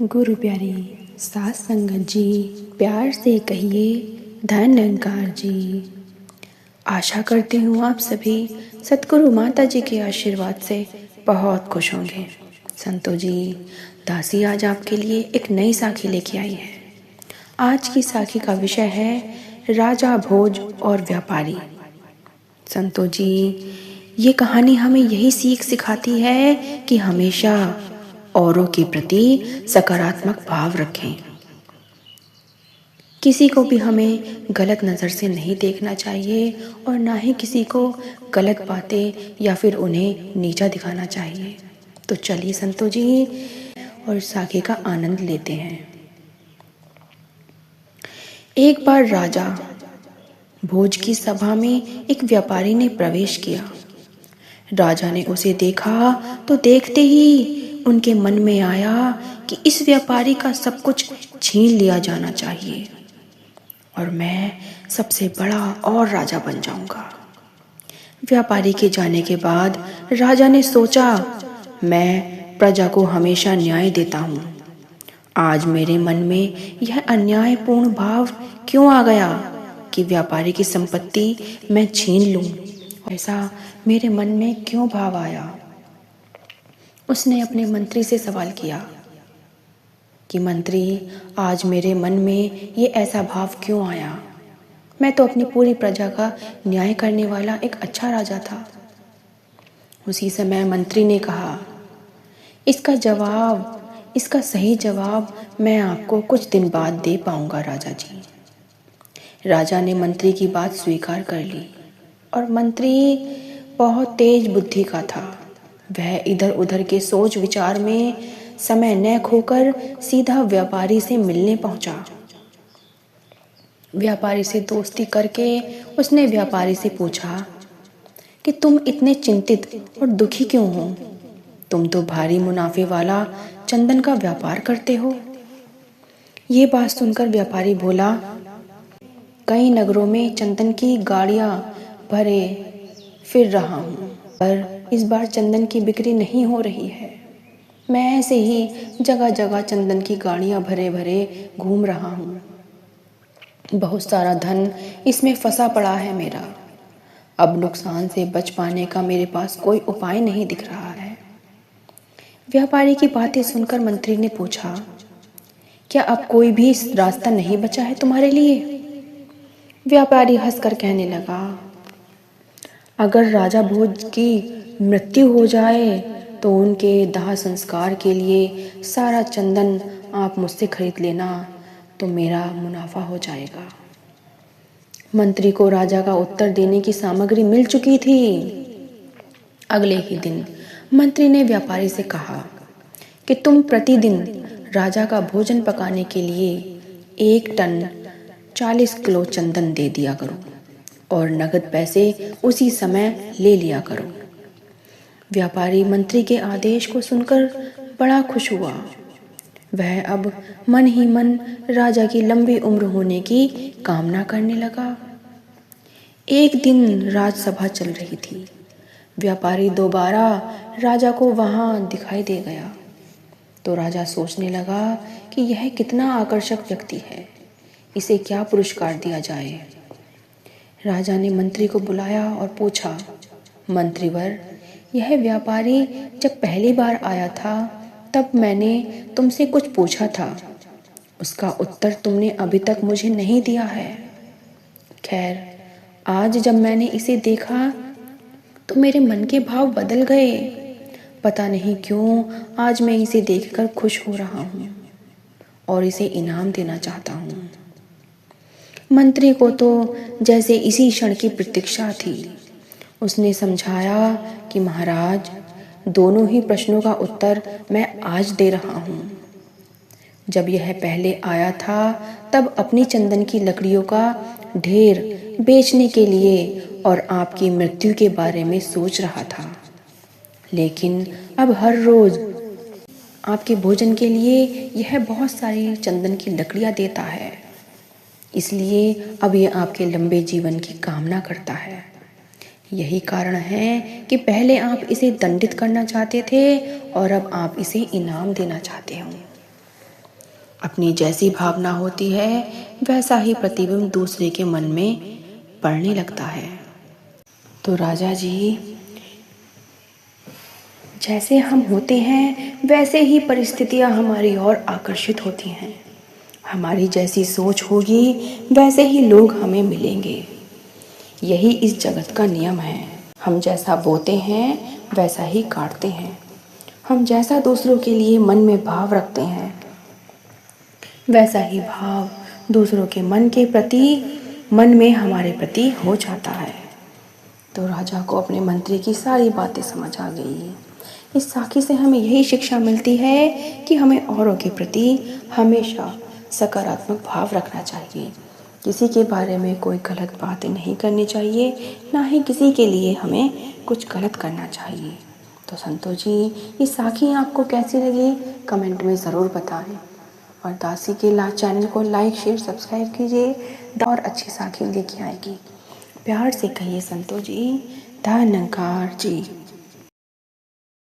गुरु प्यारी सास संगत जी, प्यार से कहिए धन निरंकार जी। आशा करती हूँ आप सभी सतगुरु माता जी के आशीर्वाद से बहुत खुश होंगे। संतो जी, दासी आज आपके लिए एक नई साखी लेके आई है। आज की साखी का विषय है राजा भोज और व्यापारी। संतो जी, ये कहानी हमें यही सीख सिखाती है कि हमेशा औरों के प्रति सकारात्मक भाव रखें। किसी को भी हमें गलत नज़र से नहीं देखना चाहिए और ना ही किसी को गलत बातें या फिर उन्हें नीचा दिखाना चाहिए। तो चलिए संतो जी और साखी का आनंद लेते हैं। एक बार राजा भोज की सभा में एक व्यापारी ने प्रवेश किया। राजा ने उसे देखा तो देखते ही उनके मन में आया कि इस व्यापारी का सब कुछ छीन लिया जाना चाहिए और मैं सबसे बड़ा और राजा बन जाऊंगा। व्यापारी के जाने के बाद राजा ने सोचा, मैं प्रजा को हमेशा न्याय देता हूँ। आज मेरे मन में यह अन्यायपूर्ण भाव क्यों आ गया कि व्यापारी की संपत्ति मैं छीन लूं? ऐसा मेरे मन में क्यों भाव आया? उसने अपने मंत्री से सवाल किया कि मंत्री, आज मेरे मन में ये ऐसा भाव क्यों आया? मैं तो अपनी पूरी प्रजा का न्याय करने वाला एक अच्छा राजा था। उसी समय मंत्री ने कहा, इसका सही जवाब मैं आपको कुछ दिन बाद दे पाऊंगा राजा जी। राजा ने मंत्री की बात स्वीकार कर ली और मंत्री बहुत तेज बुद्धि का था। वह इधर उधर के सोच विचार में समय न खोकर सीधा व्यापारी से मिलने पहुंचा। व्यापारी से दोस्ती करके उसने व्यापारी से पूछा कि तुम इतने चिंतित और दुखी क्यों हो? तुम तो भारी मुनाफे वाला चंदन का व्यापार करते हो। ये बात सुनकर व्यापारी बोला, कई नगरों में चंदन की गाड़ियां भरे फिर रहा हूँ, पर इस बार चंदन की बिक्री नहीं हो रही है। मैं ऐसे ही जगह जगह चंदन की गाड़ियां भरे भरे घूम रहा हूँ। बहुत सारा धन इसमें फंसा पड़ा है मेरा। अब नुकसान से बच पाने का मेरे पास कोई उपाय नहीं दिख रहा है। व्यापारी की बातें सुनकर मंत्री ने पूछा, क्या अब कोई भी रास्ता नहीं बचा है तुम्हारे लिए? व्यापारी हंसकर कहने लगा, अगर राजा भोज की मृत्यु हो जाए तो उनके दाह संस्कार के लिए सारा चंदन आप मुझसे खरीद लेना, तो मेरा मुनाफा हो जाएगा। मंत्री को राजा का उत्तर देने की सामग्री मिल चुकी थी। अगले ही दिन मंत्री ने व्यापारी से कहा कि तुम प्रतिदिन राजा का भोजन पकाने के लिए 1 टन 40 किलो चंदन दे दिया करो और नगद पैसे उसी समय ले लिया करो। व्यापारी मंत्री के आदेश को सुनकर बड़ा खुश हुआ। वह अब मन ही मन राजा की लंबी उम्र होने की कामना करने लगा। एक दिन राजसभा चल रही थी। व्यापारी दोबारा राजा को वहां दिखाई दे गया तो राजा सोचने लगा कि यह कितना आकर्षक व्यक्ति है, इसे क्या पुरस्कार दिया जाए। राजा ने मंत्री को बुलाया और पूछा, मंत्रीवर, यह व्यापारी जब पहली बार आया था तब मैंने तुमसे कुछ पूछा था, उसका उत्तर तुमने अभी तक मुझे नहीं दिया है। खैर, आज जब मैंने इसे देखा तो मेरे मन के भाव बदल गए। पता नहीं क्यों आज मैं इसे देखकर खुश हो रहा हूँ और इसे इनाम देना चाहता हूँ। मंत्री को तो जैसे इसी क्षण की प्रतीक्षा थी। उसने समझाया कि महाराज, दोनों ही प्रश्नों का उत्तर मैं आज दे रहा हूँ। जब यह पहले आया था तब अपनी चंदन की लकड़ियों का ढेर बेचने के लिए और आपकी मृत्यु के बारे में सोच रहा था, लेकिन अब हर रोज आपके भोजन के लिए यह बहुत सारी चंदन की लकड़ियां देता है, इसलिए अब यह आपके लंबे जीवन की कामना करता है। यही कारण है कि पहले आप इसे दंडित करना चाहते थे और अब आप इसे इनाम देना चाहते हो। अपनी जैसी भावना होती है वैसा ही प्रतिबिंब दूसरे के मन में पड़ने लगता है। तो राजा जी, जैसे हम होते हैं वैसे ही परिस्थितियां हमारी ओर आकर्षित होती हैं। हमारी जैसी सोच होगी वैसे ही लोग हमें मिलेंगे। यही इस जगत का नियम है। हम जैसा बोते हैं वैसा ही काटते हैं। हम जैसा दूसरों के लिए मन में भाव रखते हैं वैसा ही भाव दूसरों के मन में हमारे प्रति हो जाता है। तो राजा को अपने मंत्री की सारी बातें समझ आ गई। इस साखी से हमें यही शिक्षा मिलती है कि हमें औरों के प्रति हमेशा सकारात्मक भाव रखना चाहिए। किसी के बारे में कोई गलत बातें नहीं करनी चाहिए, ना ही किसी के लिए हमें कुछ गलत करना चाहिए। तो संतों जी, ये साखी आपको कैसी लगी कमेंट में ज़रूर बताएं। और दासी के चैनल को लाइक शेयर सब्सक्राइब कीजिए और अच्छी साखी लेके आएगी। प्यार से कहिए संतों जी, धन्यकार जी।